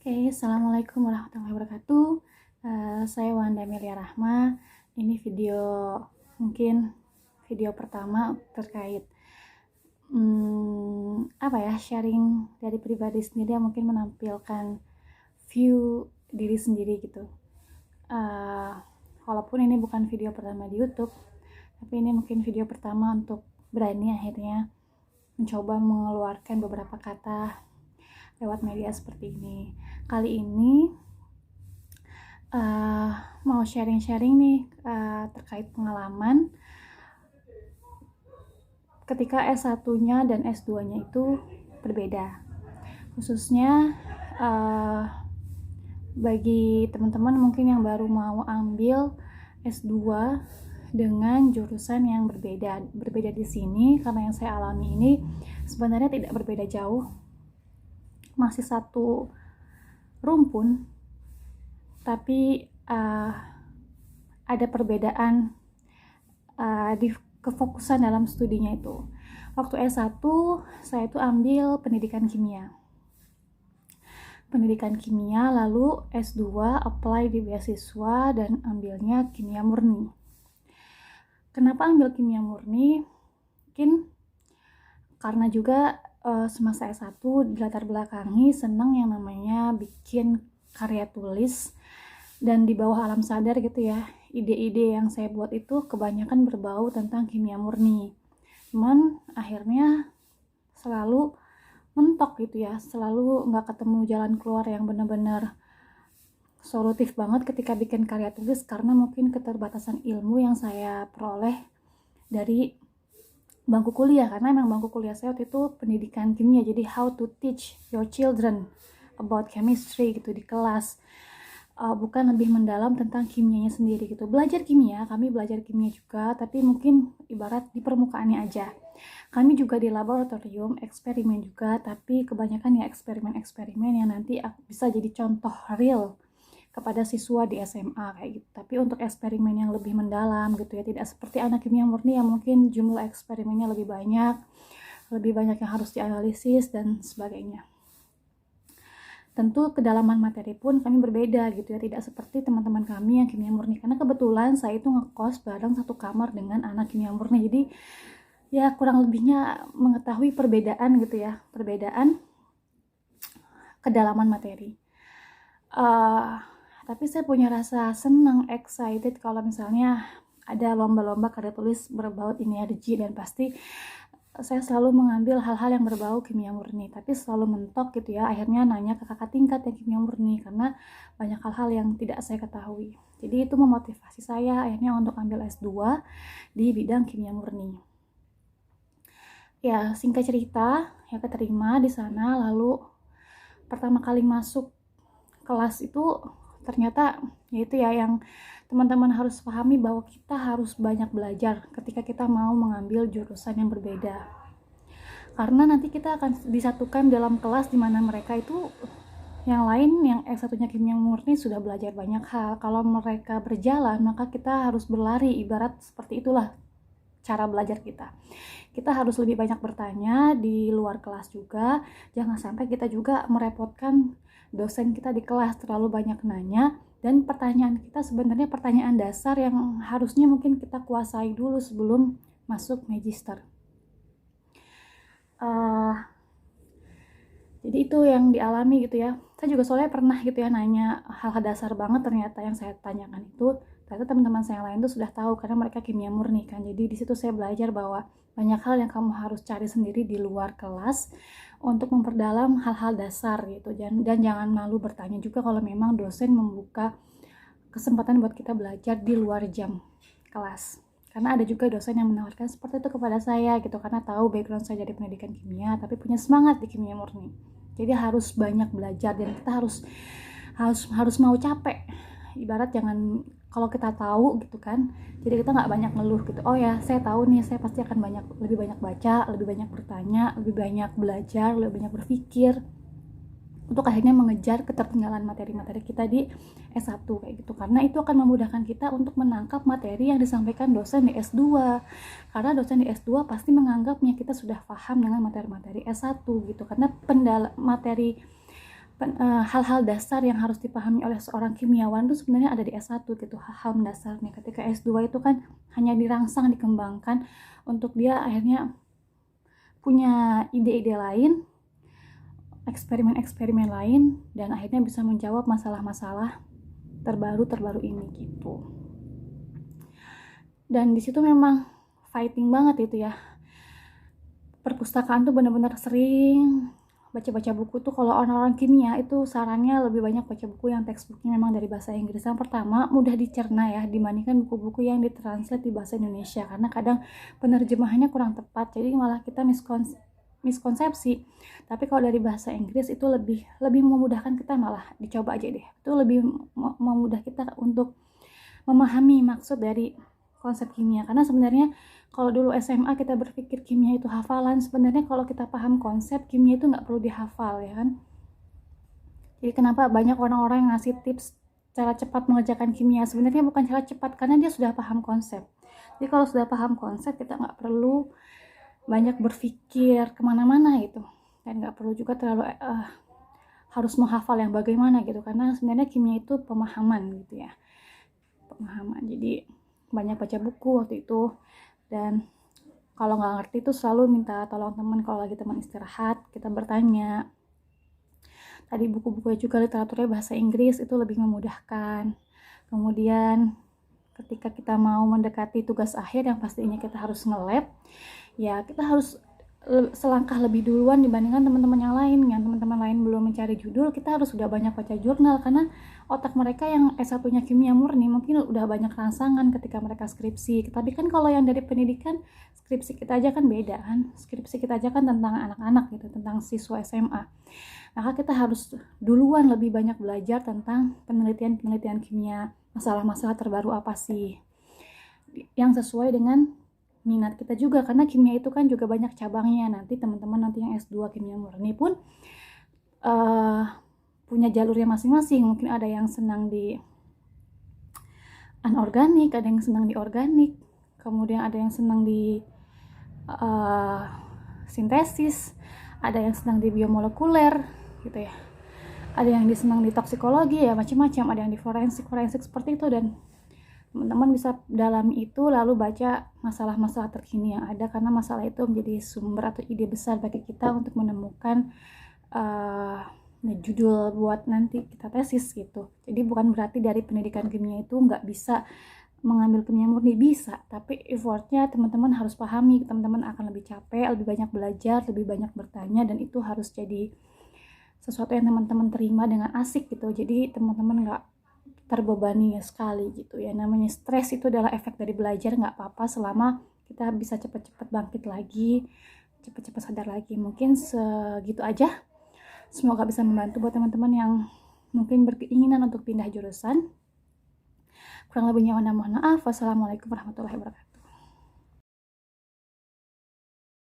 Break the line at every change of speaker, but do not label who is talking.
Oke, Assalamualaikum warahmatullahi wabarakatuh. Saya Wanda Melia Rahma. Ini mungkin video pertama terkait sharing dari pribadi sendiri yang mungkin menampilkan view diri sendiri gitu. Walaupun ini bukan video pertama di YouTube, tapi ini mungkin video pertama untuk berani akhirnya mencoba mengeluarkan beberapa kata lewat media seperti ini. Kali ini mau sharing nih terkait pengalaman ketika S1-nya dan S2-nya itu berbeda. Khususnya bagi teman-teman mungkin yang baru mau ambil S2 dengan jurusan yang berbeda. Berbeda di sini karena yang saya alami ini sebenarnya tidak berbeda jauh. Masih satu rumpun, tapi ada perbedaan di kefokusan dalam studinya itu. Waktu S1 saya itu ambil pendidikan kimia, lalu S2 apply di beasiswa dan ambilnya kimia murni. Kenapa ambil kimia murni? Mungkin karena juga semasa S1 dilatar belakangi senang yang namanya bikin karya tulis, dan di bawah alam sadar gitu ya, ide-ide yang saya buat itu kebanyakan berbau tentang kimia murni. Cuman akhirnya selalu mentok gitu ya, selalu nggak ketemu jalan keluar yang benar-benar solutif banget ketika bikin karya tulis, karena mungkin keterbatasan ilmu yang saya peroleh dari bangku kuliah, karena memang bangku kuliah saya waktu itu pendidikan kimia, jadi how to teach your children about chemistry gitu di kelas, bukan lebih mendalam tentang kimianya sendiri gitu. Belajar kimia, kami belajar kimia juga, tapi mungkin ibarat di permukaannya aja. Kami juga di laboratorium eksperimen juga, tapi kebanyakan ya eksperimen yang nanti bisa jadi contoh real kepada siswa di SMA kayak gitu. Tapi untuk eksperimen yang lebih mendalam gitu ya, tidak seperti anak kimia murni yang mungkin jumlah eksperimennya lebih banyak yang harus dianalisis dan sebagainya. Tentu kedalaman materi pun kami berbeda gitu ya, tidak seperti teman-teman kami yang kimia murni, karena kebetulan saya itu ngekos bareng satu kamar dengan anak kimia murni, jadi ya kurang lebihnya mengetahui perbedaan gitu ya, perbedaan kedalaman materi. Tapi saya punya rasa senang, excited kalau misalnya ada lomba-lomba karya tulis berbau energi, dan pasti saya selalu mengambil hal-hal yang berbau kimia murni, tapi selalu mentok gitu ya, akhirnya nanya ke kakak tingkat yang kimia murni karena banyak hal-hal yang tidak saya ketahui. Jadi itu memotivasi saya akhirnya untuk ambil S2 di bidang kimia murni. Ya, singkat cerita, ya keterima di sana. Lalu pertama kali masuk kelas itu ternyata yaitu ya yang teman-teman harus pahami, bahwa kita harus banyak belajar ketika kita mau mengambil jurusan yang berbeda, karena nanti kita akan disatukan dalam kelas di mana mereka itu yang lain, yang S1-nya kimia murni sudah belajar banyak hal. Kalau mereka berjalan, maka kita harus berlari, ibarat seperti itulah cara belajar kita. Kita harus lebih banyak bertanya di luar kelas juga, jangan sampai kita juga merepotkan dosen kita di kelas terlalu banyak nanya, dan pertanyaan kita sebenarnya pertanyaan dasar yang harusnya mungkin kita kuasai dulu sebelum masuk magister. Jadi itu yang dialami gitu ya. Saya juga soalnya pernah gitu ya nanya hal-hal dasar banget, ternyata yang saya tanyakan itu ternyata teman-teman saya yang lain tuh sudah tahu karena mereka kimia murni kan. Jadi di situ saya belajar bahwa banyak hal yang kamu harus cari sendiri di luar kelas untuk memperdalam hal-hal dasar gitu. Dan jangan malu bertanya juga kalau memang dosen membuka kesempatan buat kita belajar di luar jam kelas. Karena ada juga dosen yang menawarkan seperti itu kepada saya gitu, karena tahu background saya dari pendidikan kimia tapi punya semangat di kimia murni. Jadi harus banyak belajar, dan kita harus mau capek. Ibarat jangan, kalau kita tahu gitu kan, jadi kita nggak banyak ngeluh gitu. Oh ya, saya tahu nih, saya pasti akan lebih banyak baca, lebih banyak bertanya, lebih banyak belajar, lebih banyak berpikir, untuk akhirnya mengejar ketertinggalan materi-materi kita di S1 kayak gitu, karena itu akan memudahkan kita untuk menangkap materi yang disampaikan dosen di S2, karena dosen di S2 pasti menganggapnya kita sudah paham dengan materi-materi S1 gitu, karena hal-hal dasar yang harus dipahami oleh seorang kimiawan itu sebenarnya ada di S1 gitu, hal-hal mendasarnya. Ketika S2 itu kan hanya dirangsang, dikembangkan untuk dia akhirnya punya ide-ide lain, eksperimen-eksperimen lain, dan akhirnya bisa menjawab masalah-masalah terbaru ini gitu. Dan di situ memang fighting banget itu ya. Perpustakaan tuh benar-benar sering baca-baca buku tuh. Kalau orang-orang kimia itu sarannya lebih banyak baca buku yang textbooknya memang dari bahasa Inggris. Yang pertama, mudah dicerna ya dibandingkan buku-buku yang ditranslate di bahasa Indonesia, karena kadang penerjemahannya kurang tepat, jadi malah kita miskonsepsi. Tapi kalau dari bahasa Inggris itu lebih memudahkan kita, malah dicoba aja deh, itu lebih memudah kita untuk memahami maksud dari konsep kimia. Karena sebenarnya kalau dulu SMA kita berpikir kimia itu hafalan, sebenarnya kalau kita paham konsep kimia itu nggak perlu dihafal ya kan. Jadi kenapa banyak orang-orang yang ngasih tips cara cepat mengerjakan kimia, sebenarnya bukan cara cepat, karena dia sudah paham konsep. Jadi kalau sudah paham konsep, kita nggak perlu banyak berpikir kemana-mana gitu, dan nggak perlu juga terlalu harus menghafal yang bagaimana gitu, karena sebenarnya kimia itu pemahaman gitu ya, pemahaman. Jadi banyak baca buku waktu itu, dan kalau nggak ngerti tuh selalu minta tolong teman. Kalau lagi teman istirahat, kita bertanya. Tadi buku-bukunya juga literaturnya bahasa Inggris, itu lebih memudahkan. Kemudian ketika kita mau mendekati tugas akhir yang pastinya kita harus nge-lab, ya kita harus selangkah lebih duluan dibandingkan teman-teman yang lain. Yang teman-teman lain belum mencari judul, kita harus sudah banyak baca jurnal, karena otak mereka yang S1-nya kimia murni mungkin udah banyak rangsangan ketika mereka skripsi. Tapi kan kalau yang dari pendidikan, skripsi kita aja kan beda kan, skripsi kita aja kan tentang anak-anak gitu, tentang siswa SMA. Maka kita harus duluan lebih banyak belajar tentang penelitian kimia, masalah-masalah terbaru apa sih yang sesuai dengan minat kita juga, karena kimia itu kan juga banyak cabangnya. Nanti teman-teman nanti yang S2 kimia murni pun punya jalurnya masing-masing. Mungkin ada yang senang di anorganik, ada yang senang di organik, kemudian ada yang senang di sintesis, ada yang senang di biomolekuler gitu ya, ada yang senang di toksikologi ya, macam-macam, ada yang di forensik seperti itu. Dan teman-teman bisa dalami itu, lalu baca masalah-masalah terkini yang ada, karena masalah itu menjadi sumber atau ide besar bagi kita untuk menemukan judul buat nanti kita tesis gitu. Jadi bukan berarti dari pendidikan kimia itu nggak bisa mengambil kimia murni, bisa, tapi effortnya teman-teman harus pahami. Teman-teman akan lebih capek, lebih banyak belajar, lebih banyak bertanya, dan itu harus jadi sesuatu yang teman-teman terima dengan asik gitu. Jadi teman-teman nggak terbebani sekali gitu ya. Namanya stres itu adalah efek dari belajar, nggak apa-apa selama kita bisa cepat-cepat bangkit lagi, cepat-cepat sadar lagi. Mungkin segitu aja, semoga bisa membantu buat teman-teman yang mungkin berkeinginan untuk pindah jurusan. Kurang lebihnya mohon maaf. Wassalamualaikum warahmatullahi wabarakatuh.